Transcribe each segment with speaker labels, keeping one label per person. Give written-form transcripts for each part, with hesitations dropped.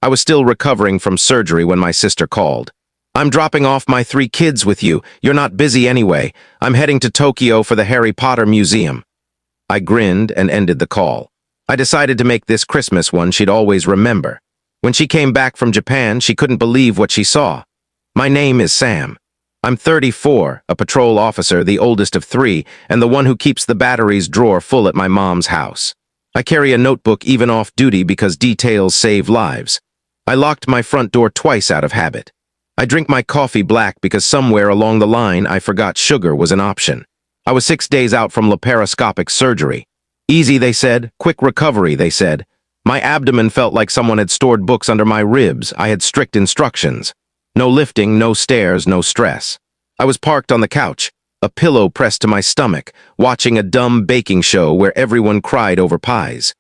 Speaker 1: I was still recovering from surgery when my sister called. "I'm dropping off my 3 kids with you. You're not busy anyway. I'm heading to Tokyo for the Harry Potter Museum." I grinned and ended the call. I decided to make this Christmas one she'd always remember. When she came back from Japan, she couldn't believe what she saw. "My name is Sam. I'm 34, a patrol officer, the oldest of 3, and the one who keeps the batteries drawer full at my mom's house. I carry a notebook even off duty because details save lives. I locked my front door twice out of habit. I drink my coffee black because somewhere along the line I forgot sugar was an option. I was 6 days out from laparoscopic surgery. Easy, they said. Quick recovery, they said. My abdomen felt like someone had stored books under my ribs. I had strict instructions. No lifting, no stairs, no stress. I was parked on the couch, a pillow pressed to my stomach, watching a dumb baking show where everyone cried over pies.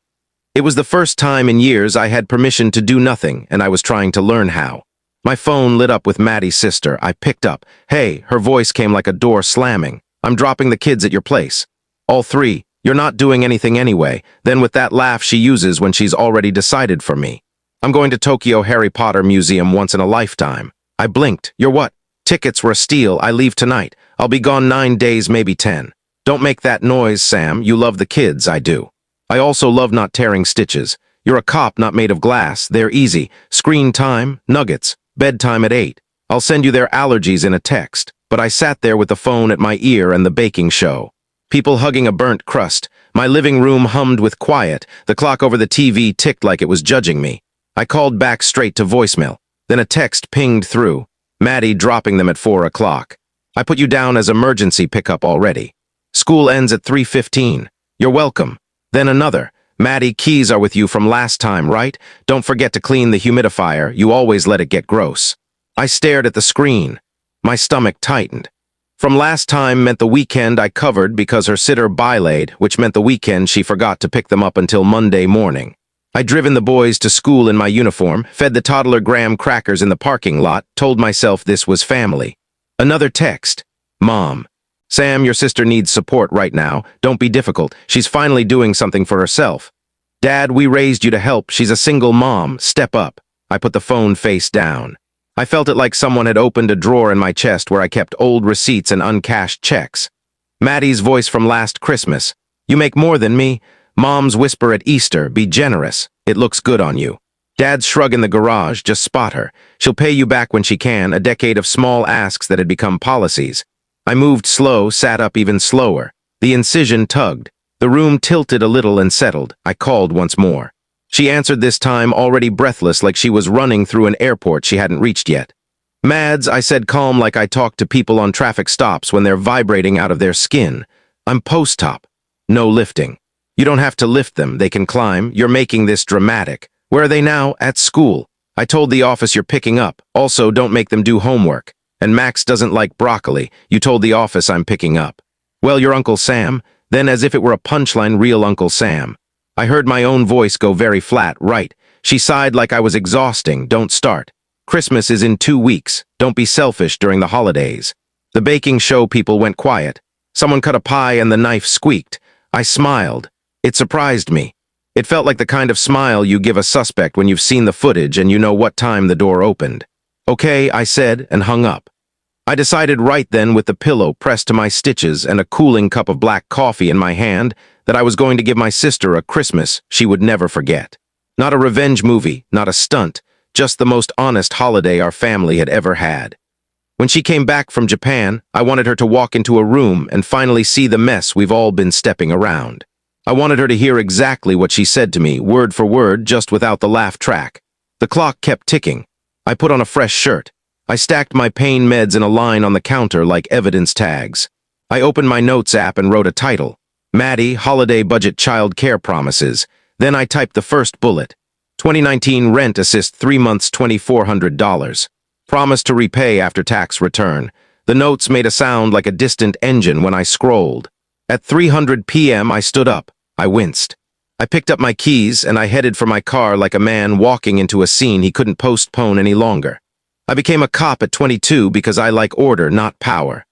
Speaker 1: It was the first time in years I had permission to do nothing, and I was trying to learn how. My phone lit up with Maddie's sister. I picked up. "Hey," her voice came like a door slamming. "I'm dropping the kids at your place." "All 3. You're not doing anything anyway." Then with that laugh she uses when she's already decided for me. "I'm going to Tokyo Harry Potter Museum once in a lifetime." I blinked. "You're what?" "Tickets were a steal. I leave tonight. I'll be gone 9 days, maybe 10. "Don't make that noise, Sam. You love the kids." "I do. I also love not tearing stitches. You're a cop not made of glass. They're easy. Screen time, nuggets, bedtime at 8. I'll send you their allergies in a text." But I sat there with the phone at my ear and the baking show. People hugging a burnt crust. My living room hummed with quiet. The clock over the TV ticked like it was judging me. I called back straight to voicemail. Then a text pinged through. "Maddie dropping them at 4 o'clock. I put you down as emergency pickup already. School ends at 3:15. You're welcome." Then another. "Maddie, keys are with you from last time, right? Don't forget to clean the humidifier. You always let it get gross." I stared at the screen. My stomach tightened. From last time meant the weekend I covered because her sitter bilayed, which meant the weekend she forgot to pick them up until Monday morning. I'd driven the boys to school in my uniform, fed the toddler graham crackers in the parking lot, told myself this was family. Another text. "Mom. Sam, your sister needs support right now. Don't be difficult. She's finally doing something for herself." "Dad, we raised you to help. She's a single mom. Step up." I put the phone face down. I felt it like someone had opened a drawer in my chest where I kept old receipts and uncashed checks. Maddie's voice from last Christmas. "You make more than me." Mom's whisper at Easter. "Be generous. It looks good on you." Dad's shrug in the garage. "Just spot her. She'll pay you back when she can." A decade of small asks that had become policies. I moved slow, sat up even slower. The incision tugged. The room tilted a little and settled. I called once more. She answered this time, already breathless, like she was running through an airport she hadn't reached yet. "Mads," I said, calm like I talk to people on traffic stops when they're vibrating out of their skin. "I'm post-op. No lifting." "You don't have to lift them. They can climb. You're making this dramatic." "Where are they now?" "At school. I told the office you're picking up. Also, don't make them do homework. And Max doesn't like broccoli. You told the office I'm picking up." "Well, your Uncle Sam." Then, as if it were a punchline, real Uncle Sam. I heard my own voice go very flat. "Right." She sighed like I was exhausting. "Don't start. Christmas is in 2 weeks. Don't be selfish during the holidays." The baking show people went quiet. Someone cut a pie and the knife squeaked. I smiled. It surprised me. It felt like the kind of smile you give a suspect when you've seen the footage and you know what time the door opened. "Okay," I said, and hung up. I decided right then, with the pillow pressed to my stitches and a cooling cup of black coffee in my hand, that I was going to give my sister a Christmas she would never forget. Not a revenge movie, not a stunt, just the most honest holiday our family had ever had. When she came back from Japan, I wanted her to walk into a room and finally see the mess we've all been stepping around. I wanted her to hear exactly what she said to me, word for word, just without the laugh track. The clock kept ticking. I put on a fresh shirt. I stacked my pain meds in a line on the counter like evidence tags. I opened my notes app and wrote a title. "Maddie, Holiday Budget Child Care Promises." Then I typed the first bullet. 2019 rent assist 3 months $2,400. Promise to repay after tax return. The notes made a sound like a distant engine when I scrolled. At 3:00 p.m. I stood up. I winced. I picked up my keys and I headed for my car like a man walking into a scene he couldn't postpone any longer. I became a cop at 22 because I like order, not power.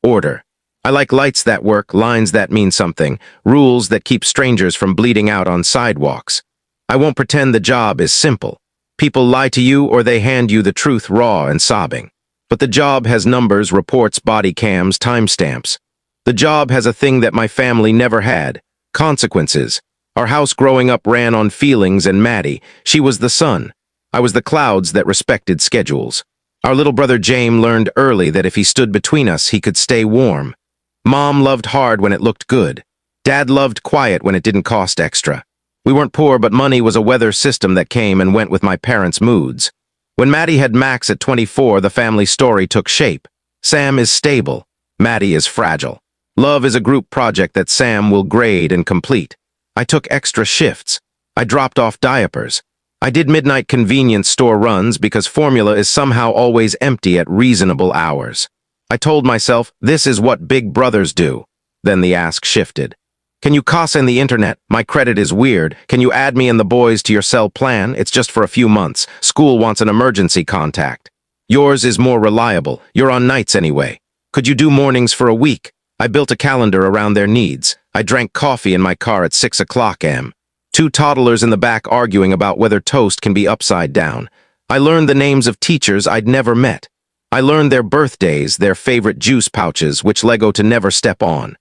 Speaker 1: Order. I like lights that work, lines that mean something, rules that keep strangers from bleeding out on sidewalks. I won't pretend the job is simple. People lie to you or they hand you the truth raw and sobbing. But the job has numbers, reports, body cams, timestamps. The job has a thing that my family never had: consequences. Our house growing up ran on feelings, and Maddie, she was the sun. I was the clouds that respected schedules. Our little brother James learned early that if he stood between us, he could stay warm. Mom loved hard when it looked good. Dad loved quiet when it didn't cost extra. We weren't poor, but money was a weather system that came and went with my parents' moods. When Maddie had Max at 24, the family story took shape. Sam is stable. Maddie is fragile. Love is a group project that Sam will grade and complete. I took extra shifts. I dropped off diapers. I did midnight convenience store runs because formula is somehow always empty at reasonable hours. I told myself, this is what big brothers do. Then the ask shifted. Can you cuss in the internet? My credit is weird. Can you add me and the boys to your cell plan? It's just for a few months. School wants an emergency contact. Yours is more reliable. You're on nights anyway. Could you do mornings for a week? I built a calendar around their needs. I drank coffee in my car at 6 o'clock a.m. Two toddlers in the back arguing about whether toast can be upside down. I learned the names of teachers I'd never met. I learned their birthdays, their favorite juice pouches, which Lego to never step on.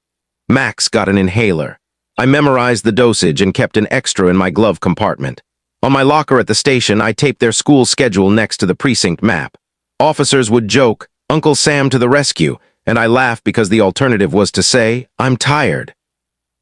Speaker 1: Max got an inhaler. I memorized the dosage and kept an extra in my glove compartment. On my locker at the station, I taped their school schedule next to the precinct map. Officers would joke, "Uncle Sam to the rescue," and I laughed because the alternative was to say, "I'm tired."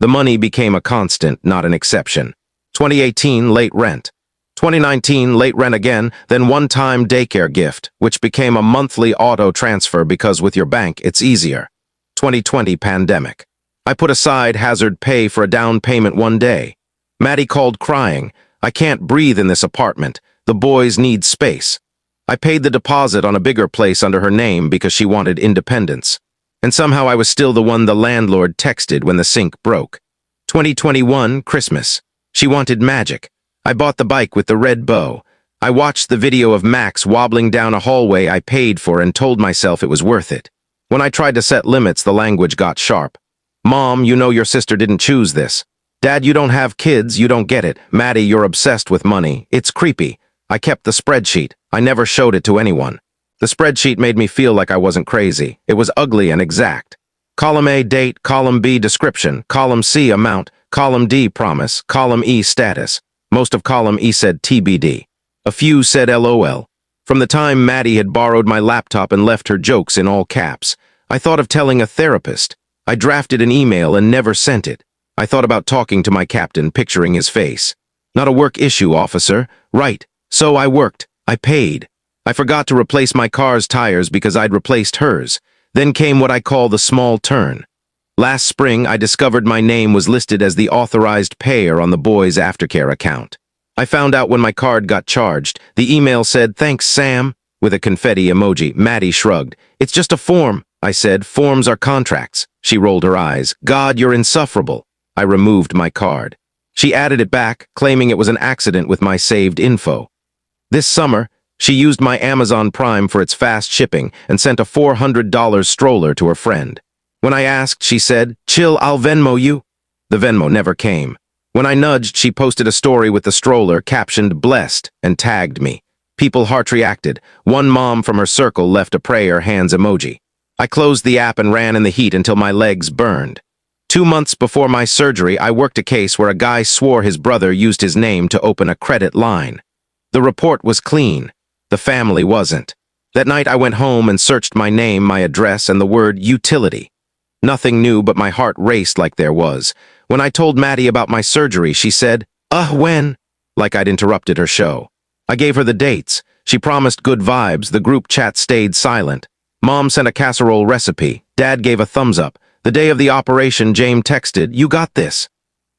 Speaker 1: The money became a constant, not an exception. 2018, late rent. 2019, late rent again, then one-time daycare gift, which became a monthly auto transfer because with your bank, it's easier. 2020, pandemic. I put aside hazard pay for a down payment one day. Maddie called crying, "I can't breathe in this apartment. The boys need space." I paid the deposit on a bigger place under her name because she wanted independence. And somehow I was still the one the landlord texted when the sink broke. 2021, Christmas. She wanted magic. I bought the bike with the red bow. I watched the video of Max wobbling down a hallway I paid for and told myself it was worth it. When I tried to set limits, the language got sharp. "Mom, you know your sister didn't choose this. Dad, you don't have kids, you don't get it. Maddie, you're obsessed with money. It's creepy." I kept the spreadsheet. I never showed it to anyone. The spreadsheet made me feel like I wasn't crazy. It was ugly and exact. Column A, date. Column B, description. Column C, amount. Column D, promise. Column E, status. Most of column E said TBD. A few said LOL. From the time Maddie had borrowed my laptop and left her jokes in all caps, I thought of telling a therapist. I drafted an email and never sent it. I thought about talking to my captain, picturing his face. "Not a work issue, officer." "Right. So I worked. I paid. I forgot to replace my car's tires because I'd replaced hers. Then came what I call the small turn. Last spring, I discovered my name was listed as the authorized payer on the boys' aftercare account. I found out when my card got charged. The email said, "Thanks, Sam," with a confetti emoji. Maddie shrugged. "It's just a form." I said, "Forms are contracts." She rolled her eyes. "God, you're insufferable." I removed my card. She added it back, claiming it was an accident with my saved info. This summer, she used my Amazon Prime for its fast shipping and sent a $400 stroller to her friend. When I asked, she said, "Chill, I'll Venmo you." The Venmo never came. When I nudged, she posted a story with the stroller captioned "Blessed" and tagged me. People heart reacted. One mom from her circle left a prayer hands emoji. I closed the app and ran in the heat until my legs burned. 2 months before my surgery, I worked a case where a guy swore his brother used his name to open a credit line. The report was clean. The family wasn't. That night I went home and searched my name, my address, and the word utility. Nothing new, but my heart raced like there was. When I told Maddie about my surgery, she said, when?" Like I'd interrupted her show. I gave her the dates. She promised good vibes. The group chat stayed silent. Mom sent a casserole recipe. Dad gave a thumbs up. The day of the operation, James texted, "You got this."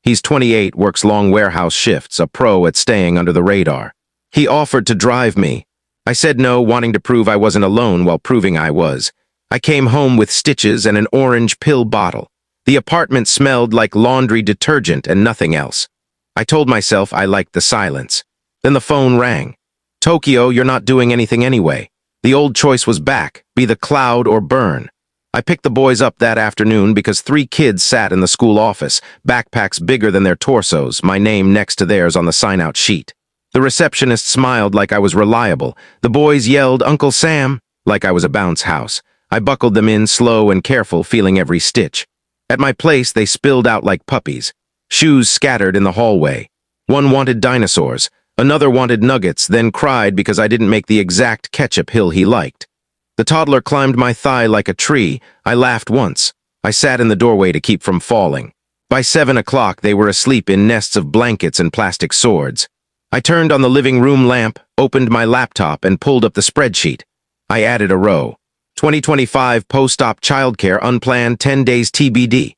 Speaker 1: He's 28, works long warehouse shifts, a pro at staying under the radar. He offered to drive me. I said no, wanting to prove I wasn't alone while proving I was. I came home with stitches and an orange pill bottle. The apartment smelled like laundry detergent and nothing else. I told myself I liked the silence. Then the phone rang. "Tokyo, you're not doing anything anyway." The old choice was back, be the cloud or burn. I picked the boys up that afternoon because 3 kids sat in the school office, backpacks bigger than their torsos, my name next to theirs on the sign-out sheet. The receptionist smiled like I was reliable. The boys yelled, "Uncle Sam," like I was a bounce house. I buckled them in slow and careful, feeling every stitch. At my place, they spilled out like puppies. Shoes scattered in the hallway. One wanted dinosaurs. Another wanted nuggets, then cried because I didn't make the exact ketchup hill he liked. The toddler climbed my thigh like a tree. I laughed once. I sat in the doorway to keep from falling. By 7 o'clock, they were asleep in nests of blankets and plastic swords. I turned on the living room lamp, opened my laptop, and pulled up the spreadsheet. I added a row. 2025 post-op childcare unplanned 10 days TBD.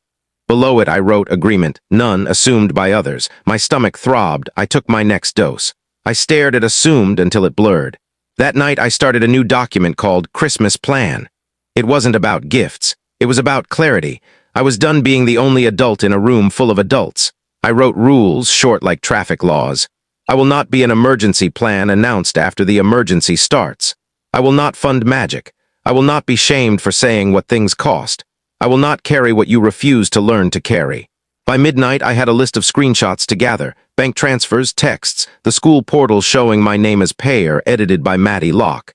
Speaker 1: Below it, I wrote agreement, none assumed by others. My stomach throbbed. I took my next dose. I stared at assumed until it blurred. That night, I started a new document called Christmas Plan. It wasn't about gifts. It was about clarity. I was done being the only adult in a room full of adults. I wrote rules, short like traffic laws. I will not be an emergency plan announced after the emergency starts. I will not fund magic. I will not be shamed for saying what things cost. I will not carry what you refuse to learn to carry. By midnight, I had a list of screenshots to gather, bank transfers, texts, the school portal showing my name as payer, edited by Maddie Locke.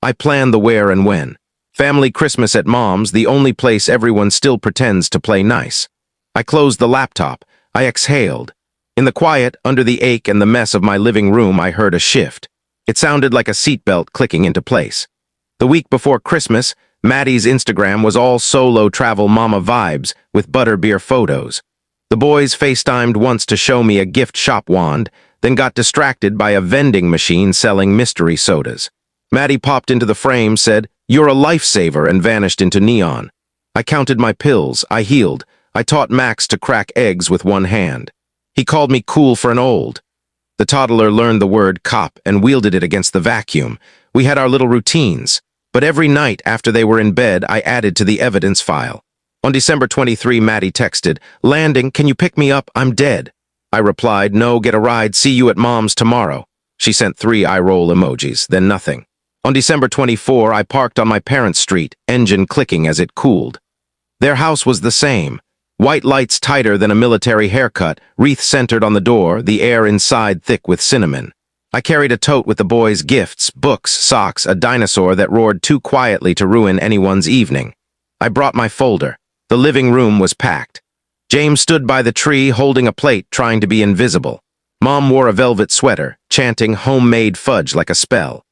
Speaker 1: I planned the where and when. Family Christmas at Mom's, the only place everyone still pretends to play nice. I closed the laptop. I exhaled. In the quiet, under the ache and the mess of my living room, I heard a shift. It sounded like a seatbelt clicking into place. The week before Christmas, Maddie's Instagram was all solo travel mama vibes with butterbeer photos. The boys FaceTimed once to show me a gift shop wand, then got distracted by a vending machine selling mystery sodas. Maddie popped into the frame, said, "You're a lifesaver," and vanished into neon. I counted my pills. I healed. I taught Max to crack eggs with one hand. He called me cool for an old. The toddler learned the word cop and wielded it against the vacuum. We had our little routines. But every night after they were in bed, I added to the evidence file. On December 23, Maddie texted, "Landing, can you pick me up? I'm dead." I replied, "No, get a ride, see you at Mom's tomorrow." She sent 3 eye-roll emojis, then nothing. On December 24, I parked on my parents' street, engine clicking as it cooled. Their house was the same. White lights tighter than a military haircut, wreath centered on the door, the air inside thick with cinnamon. I carried a tote with the boys' gifts, books, socks, a dinosaur that roared too quietly to ruin anyone's evening. I brought my folder. The living room was packed. James stood by the tree holding a plate, trying to be invisible. Mom wore a velvet sweater, chanting homemade fudge like a spell.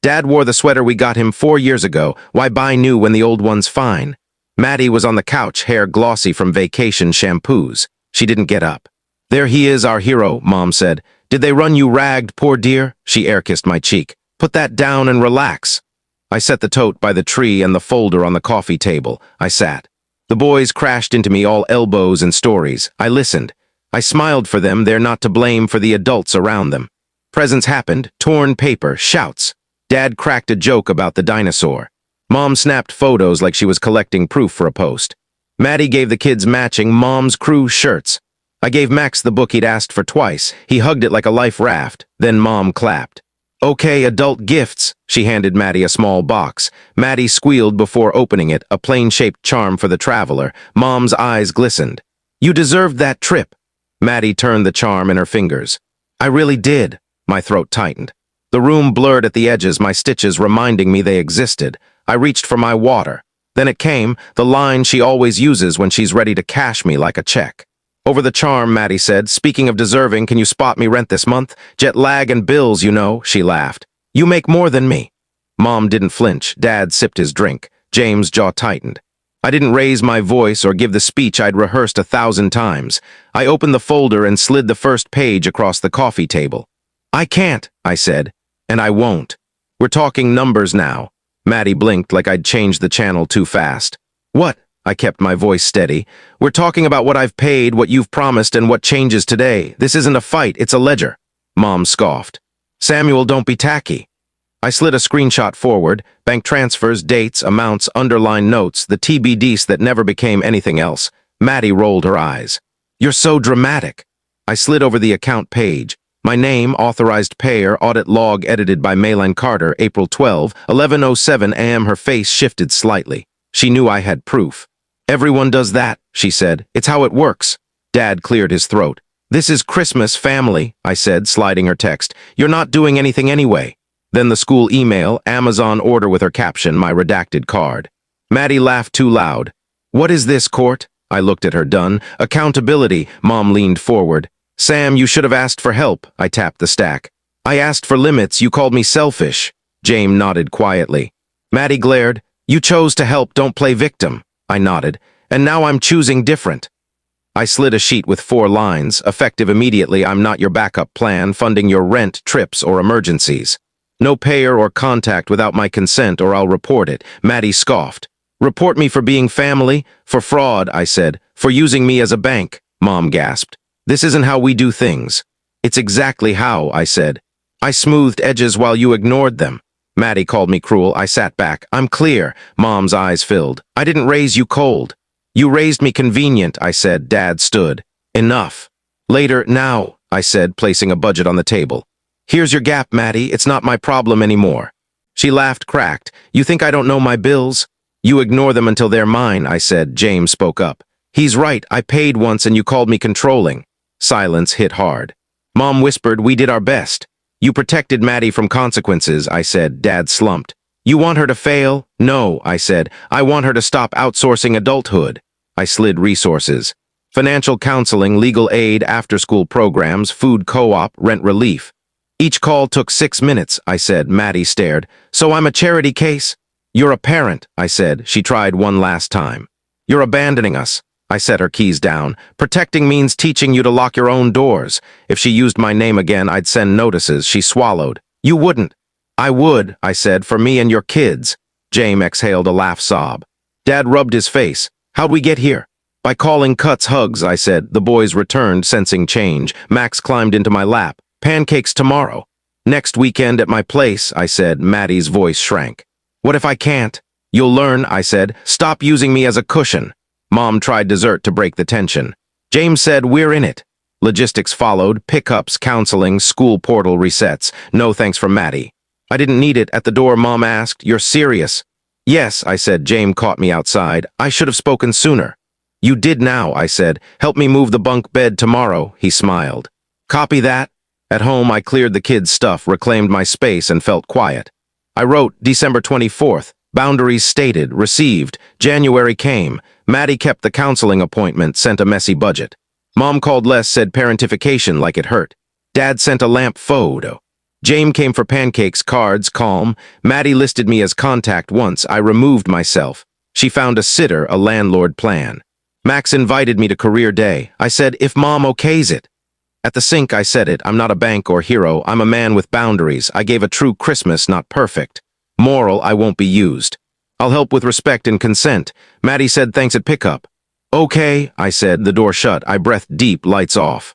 Speaker 1: Dad wore the sweater we got him 4 years ago. Why buy new when the old one's fine? Maddie was on the couch, hair glossy from vacation shampoos. She didn't get up. "There he is, our hero," Mom said. "Did they run you ragged, poor dear?" She air-kissed my cheek. "Put that down and relax." I set the tote by the tree and the folder on the coffee table. I sat. The boys crashed into me, all elbows and stories. I listened. I smiled for them. They're not to blame for the adults around them. Presents happened, torn paper, shouts. Dad cracked a joke about the dinosaur. Mom snapped photos like she was collecting proof for a post. Maddie gave the kids matching Mom's Crew shirts. I gave Max the book he'd asked for twice. He hugged it like a life raft. Then Mom clapped. "Okay, adult gifts." She handed Maddie a small box. Maddie squealed before opening it, a plane-shaped charm for the traveler. Mom's eyes glistened. "You deserved that trip." Maddie turned the charm in her fingers. "I really did." My throat tightened. The room blurred at the edges, my stitches reminding me they existed. I reached for my water. Then it came, the line she always uses when she's ready to cash me like a check. Over the charm, Maddie said, "Speaking of deserving, can you spot me rent this month? Jet lag and bills, you know," she laughed. "You make more than me." Mom didn't flinch. Dad sipped his drink. James' jaw tightened. I didn't raise my voice or give the speech I'd rehearsed 1,000 times. I opened the folder and slid the first page across the coffee table. "I can't," I said, "and I won't. We're talking numbers now." Maddie blinked like I'd changed the channel too fast. "What?" I kept my voice steady. "We're talking about what I've paid, what you've promised, and what changes today. This isn't a fight, it's a ledger." Mom scoffed. "Samuel, don't be tacky." I slid a screenshot forward, bank transfers, dates, amounts, underlined notes, the TBDs that never became anything else. Maddie rolled her eyes. "You're so dramatic." I slid over the account page. My name, authorized payer, audit log edited by Mayline Carter, April 12, 11:07 a.m. Her face shifted slightly. She knew I had proof. "Everyone does that," she said. "It's how it works." Dad cleared his throat. This is Christmas, family, I said, sliding her text. You're not doing anything anyway. Then the school email, Amazon order with her caption, my redacted card. Maddie laughed too loud. What is this, Court? I looked at her, done. Accountability, Mom leaned forward. Sam, you should have asked for help, I tapped the stack. I asked for limits, you called me selfish. James nodded quietly. Maddie glared. You chose to help, don't play victim. I nodded. And now I'm choosing different. I slid a sheet with 4 lines, effective immediately. I'm not your backup plan, funding your rent, trips, or emergencies. No payer or contact without my consent or I'll report it. Maddie scoffed. Report me for being family? For fraud, I said. For using me as a bank, Mom gasped. This isn't how we do things. It's exactly how, I said. I smoothed edges while you ignored them. Maddie called me cruel. I sat back. I'm clear. Mom's eyes filled. I didn't raise you cold. You raised me convenient, I said. Dad stood. Enough. Later, now, I said, placing a budget on the table. Here's your gap, Maddie. It's not my problem anymore. She laughed, cracked. You think I don't know my bills? You ignore them until they're mine, I said. James spoke up. He's right. I paid once and you called me controlling. Silence hit hard. Mom whispered, we did our best. You protected Maddie from consequences, I said. Dad slumped. You want her to fail? No, I said. I want her to stop outsourcing adulthood. I slid resources. Financial counseling, legal aid, after-school programs, food co-op, rent relief. Each call took 6 minutes, I said. Maddie stared. So I'm a charity case? You're a parent, I said. She tried one last time. You're abandoning us. I set her keys down. Protecting means teaching you to lock your own doors. If she used my name again, I'd send notices. She swallowed. You wouldn't. I would, I said, for me and your kids. James exhaled a laugh sob. Dad rubbed his face. How'd we get here? By calling cuts hugs, I said. The boys returned, sensing change. Max climbed into my lap. Pancakes tomorrow. Next weekend at my place, I said. Maddie's voice shrank. What if I can't? You'll learn, I said. Stop using me as a cushion. Mom tried dessert to break the tension. James said, we're in it. Logistics followed, pickups, counseling, school portal resets. No thanks from Maddie. I didn't need it. At the door, Mom asked, you're serious? Yes, I said. James caught me outside. I should have spoken sooner. You did now, I said. Help me move the bunk bed tomorrow, he smiled. Copy that. At home, I cleared the kids' stuff, reclaimed my space, and felt quiet. I wrote, December 24th. Boundaries stated, received. January came. Maddie kept the counseling appointment, sent a messy budget. Mom called less, said parentification like it hurt. Dad sent a lamp photo. James came for pancakes, cards, calm. Maddie listed me as contact once. I removed myself. She found a sitter, a landlord plan. Max invited me to career day. I said, if Mom okays it. At the sink, I said it. I'm not a bank or hero. I'm a man with boundaries. I gave a true Christmas, not perfect. Moral, I won't be used. I'll help with respect and consent. Maddie said thanks at pickup. Okay, I said. The door shut. I breathed deep, lights off.